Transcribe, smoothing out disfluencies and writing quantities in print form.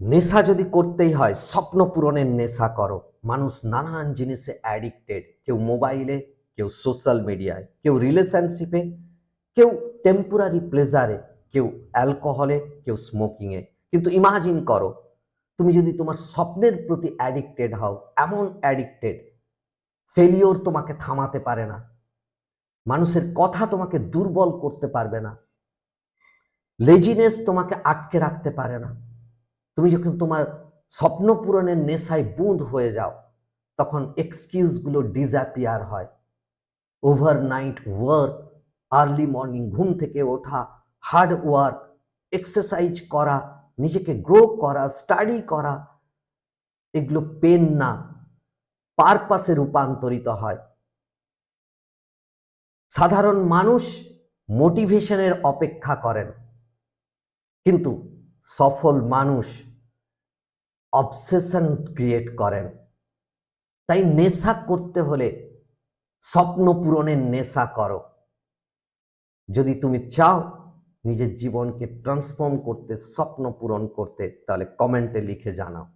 নেশা যদি করতেই হয়, স্বপ্ন পূরণের নেশা করো। মানুষ নানান জিনিসে অ্যাডিক্টেড, কেউ মোবাইলে, কেউ সোশ্যাল মিডিয়ায়, কেউ রিলেশনশিপে, কেউ টেম্পোরারি প্লেজারে, কেউ অ্যালকোহলে, কেউ স্মোকিংয়ে। কিন্তু ইমাজিন করো, তুমি যদি তোমার স্বপ্নের প্রতি অ্যাডিক্টেড হও, এমন অ্যাডিক্টেড, ফেলিওর তোমাকে থামাতে পারে না, মানুষের কথা তোমাকে দুর্বল করতে পারবে না, লেজিনেস তোমাকে আটকে রাখতে পারে না। তুমি যখন তোমার স্বপ্ন পূরণের নেশায় বুঁদ হয়ে যাও, তখন এক্সকিউজগুলো ডিসঅ্যাপিয়ার হয়। ওভারনাইট ওয়ার্ক, আর্লি মর্নিং ঘুম থেকে ওঠা, হার্ড ওয়ার্ক, এক্সারসাইজ করা, নিজেকে গ্রো করা, স্টাডি করা, এগুলো পেন না, পারপাসে রূপান্তরিত হয়। সাধারণ মানুষ মোটিভেশনের অপেক্ষা করেন, কিন্তু সফল মানুষ অবসেশন ক্রিয়েট করেন। তাই নেশা করতে হলে স্বপ্ন পূরণের নেশা করো। যদি তুমি চাও নিজের জীবনকে ট্রান্সফর্ম করতে, স্বপ্ন পূরণ করতে, তাহলে কমেন্টে লিখে জানাও।